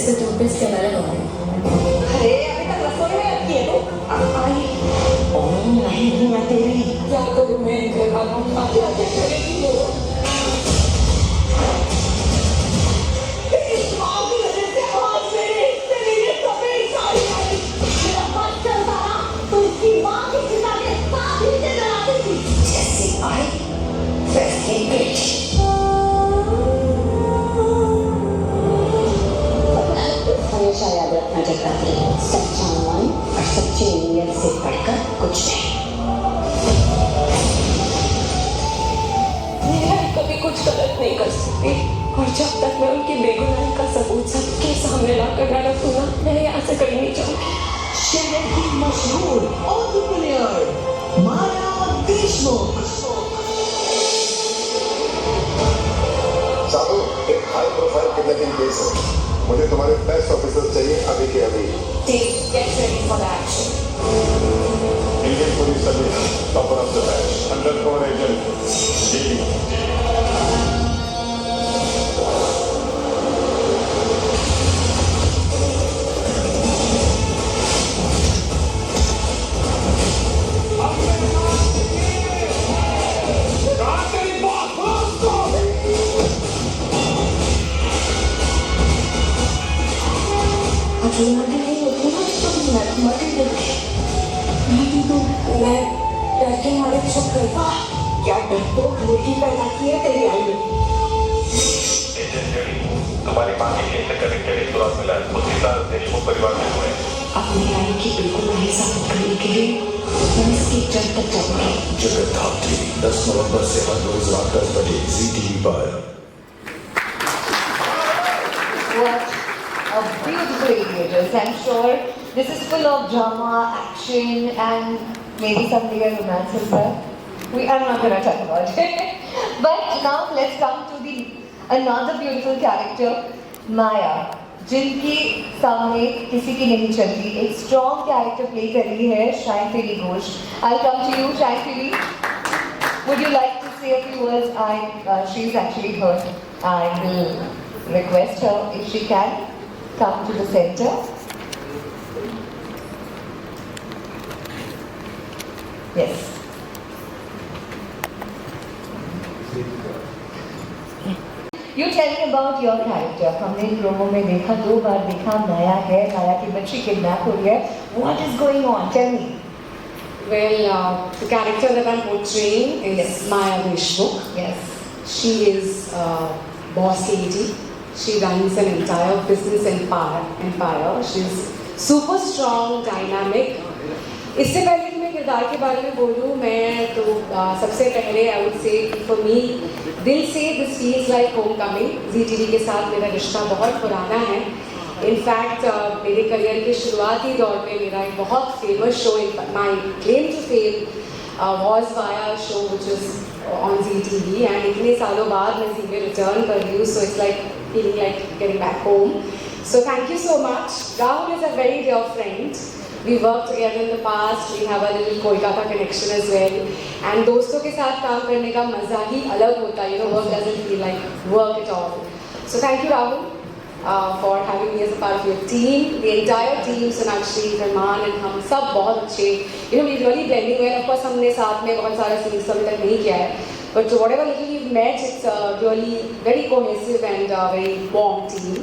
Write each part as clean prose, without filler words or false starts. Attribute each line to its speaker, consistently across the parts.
Speaker 1: से टूथपेस्ट के मैंने
Speaker 2: अरे अभी तक रसोई में रखी है तो आई
Speaker 3: नहीं मैं तेरी
Speaker 2: क्या करूं मैं घर वालों क्या करेगी वो इस माँ की वजह से आज मेरे तेरी ये कभी सारी आई मेरा हाथ चलता ना तो इसकी माँ की चिता के साथ ही से जलाती थी
Speaker 3: जैसे आई वैसे बेटी हमेशा याद रखना जगदात्री सच्चा मन और सच्ची नीयत से बढ़कर कुछ नहीं
Speaker 2: मैं कभी कुछ गलत नहीं कर सकती और जब तक मैं उनकी बेगुनाही का सबूत सबके सामने ला कर न रखूं ना मैं यहाँ से कहीं नहीं जाऊंगी
Speaker 4: शहर की मशहूर एंटरप्रेन्योर माया देशमुख
Speaker 5: साधु एक हाई प्रोफाइल किडनैपिंग केस है मुझे तुम्हारे बेस्ट ऑफिसर्स चाहिए अभी के अभी
Speaker 2: Get ready for the action.
Speaker 5: Indian police service topper of the batch undercover agent JD
Speaker 2: मैं डर के मारे चुप गई
Speaker 4: क्या डरपोक मुर्गी पैदा की है तेरी आई में
Speaker 5: तुम्हारी मां के केस से कनेक्टेड एक सुराग मिला है उसी साल देशमुख परिवार में हुए
Speaker 3: अपनी आई की बिल्कुल नहीं साबित करने के लिए मैं इसकी जड़ तक जाऊंगी
Speaker 6: जगद्धात्री 10 नवंबर से हर रोज रात 10 बजे ZTV पर
Speaker 7: What a beautiful images. I'm sure this is full of drama, action, and maybe someday a romance as well. I'm not going to talk about it. But now let's come to the another beautiful character, Maya, जिनकी सामने किसी की नहीं चलती. एक strong character play कर रही है Shayamphelly Ghosh. I'll come to you, Shayamphelly. Would you like to say a few words? She's actually hurt. I will request her if she can come to the center. Yes. You tell me about your character. हमने promo में देखा 2 बार देखा माया है माया की बच्ची kidnap हो गई है. What is going on? Tell me.
Speaker 8: Well, the character that I'm portraying is
Speaker 7: Yes.
Speaker 8: Maya Deshmukh.
Speaker 7: Yes.
Speaker 8: She is a boss lady. She runs an entire business empire. She's super strong, dynamic. इससे पहले कि मैं किरदार के बारे में बोलूँ मैं तो सबसे पहले I would say for me दिल से this feels like homecoming. ZTV के साथ मेरा रिश्ता बहुत पुराना है. इनफैक्ट मेरे करियर के शुरुआती दौर में मेरा एक बहुत famous show my claim to fame was via show which is on ZTV and इतने सालों बाद मैं ZTV रिटर्न कर रही हूँ so it's like feeling like getting back home. So thank you so much. Rahul is a very dear friend. We worked together in the past. We have a little Kolkata connection as well. And दोस्तों के साथ काम करने का मजा ही अलग होता है. You know, work doesn't feel like work at all. So thank you, Rahul, for having me as a part of your team. The entire team, Sonakshi, Salman, and हम सब बहुत अच्छे. You know, we really blending well. Of course, हमने साथ में बहुत सारे scenes अभी तक नहीं किया है. But whatever little we've met, it's really very cohesive and very warm team.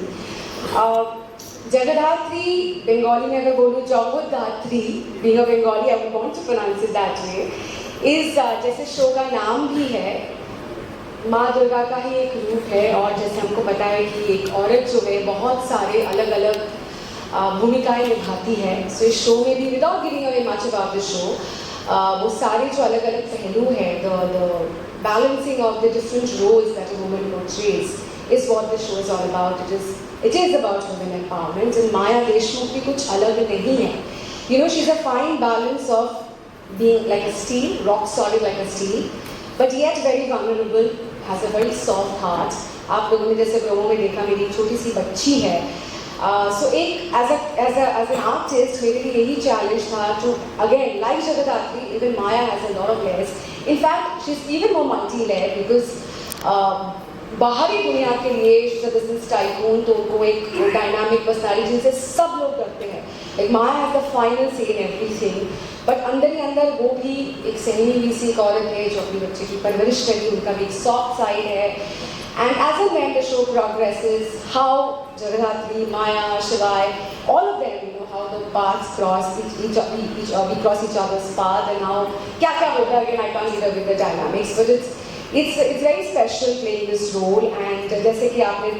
Speaker 8: Jagadathri, Bengali में अगर बोलूँ Jagadathri, being a Bengali, I would want to pronounce it that way, is जैसे शो का नाम भी है माँ दुर्गा का ही एक रूप है और जैसे हमको पता है कि एक औरत जो है बहुत सारे अलग अलग भूमिकाएं निभाती है. सो इस शो में भी without giving away much about the show वो सारे जो अलग अलग पहलू हैं the balancing of the different roles that a woman portrays is what the show is all about. It is about women empowerment and Maya Deshmukh भी कुछ अलग नहीं है. You know, she's a fine balance of being like a steel, rock solid like a steel, but yet very vulnerable, has a very soft heart. आप लोगों ने जैसे promo में देखा मेरी छोटी सी बच्ची है. So एक as an artist मेरे लिए यही challenge था जो again like Jagadathri, even Maya has a lot of layers. In fact, she's even more multi-layered because बाहरी दुनिया के लिए बिजनेस टाइकून, तो उनको एक डायनामिक पर्सनालिटी जिनसे सब लोग डरते हैं. Like Maya has the final से इन एवरीथिंग, बट अंदर ही अंदर वो भी एक सहमी हुई सी एक औरत है जो अपने बच्चे की परवरिश करी, उनका भी एक सॉफ्ट साइड है. And as and when the show progresses, how Jagadhatri, Maya, Shivai, all of them, how the paths cross, we cross each other's path, and how kya hota again, I can't get with the dynamics, but it's very special playing this role. And जैसे कि आपने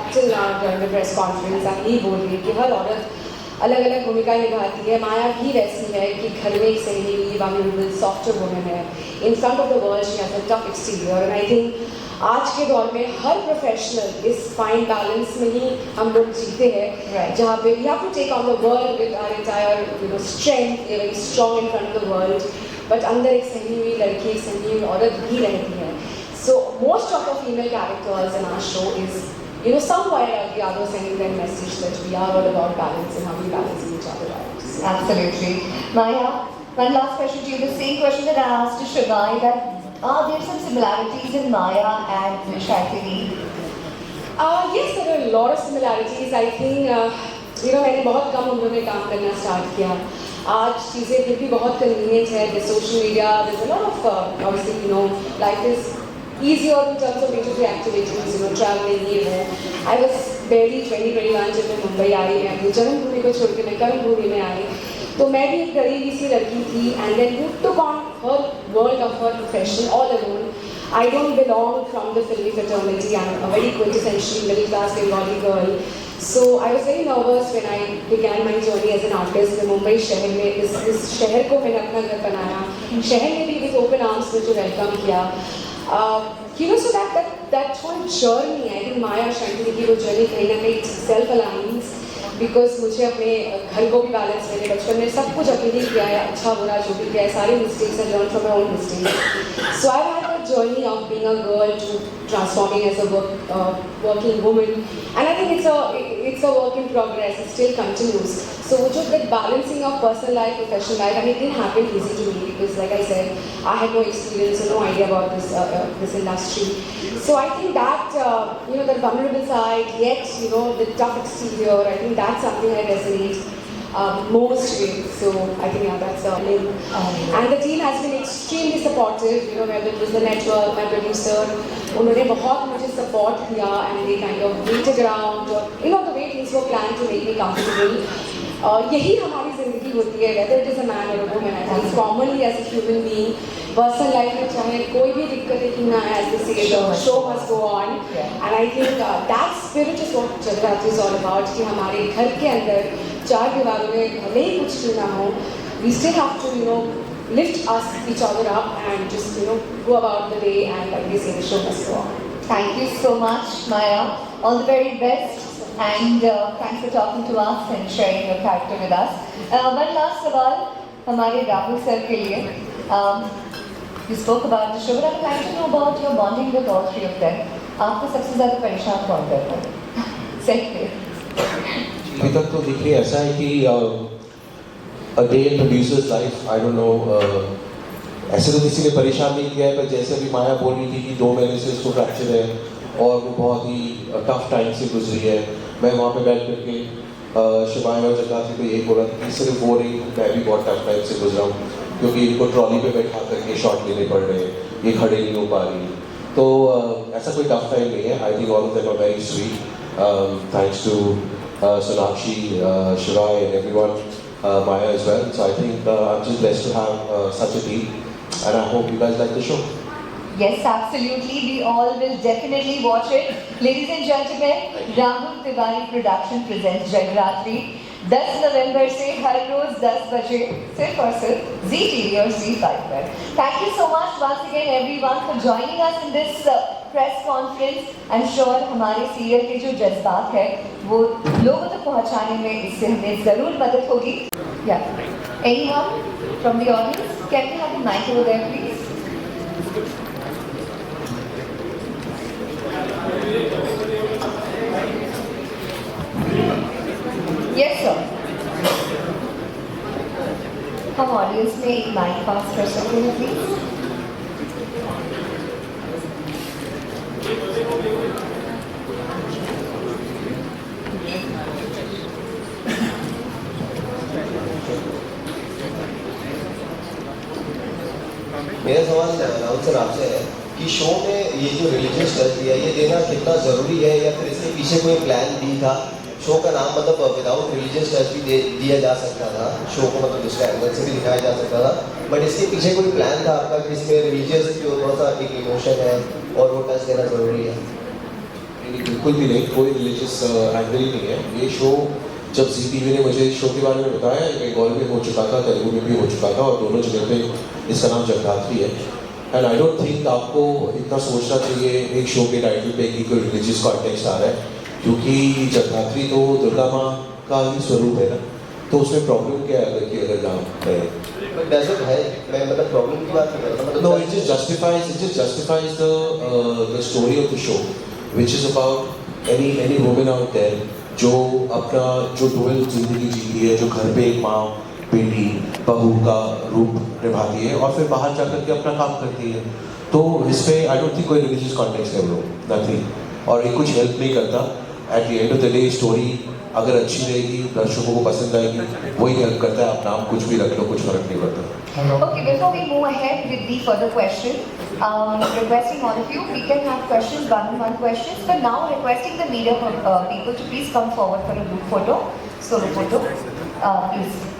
Speaker 8: up till now during the press conference आप यही बोल रही कि हर औरत अलग अलग भूमिका निभाती है. माया भी वैसी है कि घर में एक सहमी हुई vulnerable softer woman है. In front of the world she has a tough exterior, and I think आज के दौर में हर प्रोफेशनल इस फाइन बैलेंस में ही हम लोग जीते हैं, जहाँ पे we have to take on the world with our entire strength, very strong in front of the world, but अंदर एक सहमी हुई लड़की, एक सहमी हुई औरत भी रहती है. So most of the female characters in our show is somewhere or the other sending them message that we are all about balance and how we balance each other out.
Speaker 7: Absolutely. Maya, one last question to you, the same question that I asked to Shivai, that are there some similarities in Maya and Shaikini?
Speaker 8: Yes, there are a lot of similarities. I think मैंने बहुत कम उम्र में काम करना start किया. आज चीज़ें फिर भी बहुत कन्वीनियंट है. There's social media, there's a lot of obviously life is easier in terms of day-to-day activities, traveling, I was barely 20-21 जब मैं मुंबई आई. मैं अपनी जन्मभूमि को छोड़ के मैं कर्मभूमि में आई, तो मैं भी एक गरीबी सी लड़की थी. And then who took on her world of her profession all alone. I don't belong from the filmy fraternity. I'm a very quintessential middle-class Bengali girl. So I was very nervous when I began my journey as an artist in Mumbai शहर में. इस शहर को मैंने अपना घर बनाया. शहर ने भी with open arms मुझे वेलकम किया. So that whole journey, I think Maya Shaikini की वो journey कहीं ना कहीं self-alliance, because मुझे अपने घर को भी बैलेंस, मैंने बचपन में सब कुछ अकेले किया है, अच्छा बुरा जो भी किया है, सारे mistakes I learned from my own mistakes. So I've had a journey of being a girl to transforming as a working woman, and I think it's a work in progress. It still continues. So just that balancing of personal life, professional life, and it didn't happen easy to me because, like I said, I had no experience and no idea about this industry. So I think that that vulnerable side, yet the tough exterior, I think that's something I resonate most with. So I think that's a link. And the team has been extremely supportive. Whether it was the network, my producer, उन्होंने बहुत मुझे support किया, and they kind of waited around. The way things were planned to make me comfortable. यही हमारी ज़िंदगी होती है, whether it is a man or a woman. I think commonly as a human being, personal life में चाहे कोई भी दिक्कतें क्यों ना आए, as they say, the show must go on. And I think that spirit is what Jagadhatri is all about. कि हमारे घर के अंदर चार दीवारों में भले ही कुछ क्यों ना हो, we still have to lift each other up and just go about the day, and like they say, the show must go on.
Speaker 7: Thank you so much, Maya. All the very best. And thanks for talking to us and sharing your character with us. One last सवाल हमारे Rahul sir के लिए. You spoke about the show, but I'd like to know about your bonding with all three of them. आपको सबसे ज़्यादा परेशान कौन करता है? Say
Speaker 1: अभी तक तो दिख रही ऐसा है कि a day in producer's life, I don't know, ऐसे तो किसी ने परेशान नहीं किया है, पर जैसे अभी माया बोल रही थी कि 2 महीने से उसको फ्रैक्चर है और वो बहुत ही टफ टाइम से गुजरी है. मैं वहाँ पे बैठ करके शिवाय और जगदात्री को यही बोला कि सिर्फ वो नहीं, मैं भी बहुत टफ टाइम से गुजरा हूँ, क्योंकि इनको ट्रॉली पे बैठा करके शॉट लेने पड़ रहे हैं, ये खड़े नहीं हो पा रही. तो ऐसा कोई टफ टाइम नहीं है. I think all of them are very sweet. Thanks to Sonakshi, Shivaay and everyone, Maya as well. So I think I'm just blessed to have such a team, and I hope you guys like the show.
Speaker 7: Yes, absolutely. We all will definitely watch it. Ladies and gentlemen, Rahul Tiwari Production presents Jagadhatri 10 नवंबर से हर रोज 10 बजे सिर्फ और सिर्फ Zee TV और Zee5 पर. Thank you so much once again everyone for joining us in this press conference. I'm sure हमारे serial के जो जज्बात है वो लोगों तक पहुंचाने में इससे हमें जरूर मदद होगी. Yeah. Anyone from the audience? Can we have the mic over there, please? Yes, sir. हम ऑडियंस में एक माइक पास कर सकते हैं प्लीज.
Speaker 9: मेरा सवाल राहुल सर आपसे है कि शो में ये जो रिलीजियस टच दिया ये देना कितना ज़रूरी है, या फिर इसके पीछे कोई प्लान भी था? शो का नाम मतलब विदाउट रिलीजियस टच भी दिया जा सकता था, शो को मतलब दूसरे एंगल से भी दिखाया जा सकता था, बट इसके पीछे कोई प्लान था आपका कि इसमें रिलीजियस जो थोड़ा सा एक इमोशन है और वो टच देना ज़रूरी है?
Speaker 1: बिल्कुल भी नहीं, कोई रिलीजियस एंगल ही नहीं है। ये शो जब जी टीवी ने मुझे इस शो के बारे में बताया, बंगाल में हो चुका था, तेलुगु में भी हो चुका था और दोनों जगह पे इसका नाम जगदात्री है। एंड आई डोंट थिंक आपको इतना सोचना चाहिए एक शो के टाइटल पे कि कोई रिलीजियस कॉन्टेक्स्ट आ रहा है, क्योंकि जगदात्री तो दुर्गा माँ का ही स्वरूप है ना, तो उसमें प्रॉब्लम क्या है अगर नाम है?
Speaker 9: बट डज इट है, मैं मतलब प्रॉब्लम की बात नहीं कर रहा, मतलब
Speaker 1: No, it just justifies the story of the show, which is about any woman out there जो अपना जो डुअल जिंदगी जीती है, जो घर पे एक माँ बेटी बहू का रूप निभाती है और फिर बाहर जाकर के अपना काम करती है। तो इस पे आई डोंट थिंक कोई रिलीजियस कॉन्टेक्स्ट है, नथिंग, और ये कुछ हेल्प नहीं करता। At the end of the day story अगर अच्छी रहेगी, दर्शकों को पसंद आएगी, वही हेल्प करता है। आप नाम कुछ भी रख लो, कुछ फर्क नहीं पड़ता।
Speaker 7: Okay, before we move ahead with the further question, requesting all of you, we can have questions, one-on-one questions, but now requesting the media people to please come forward for a group photo, solo photo, please.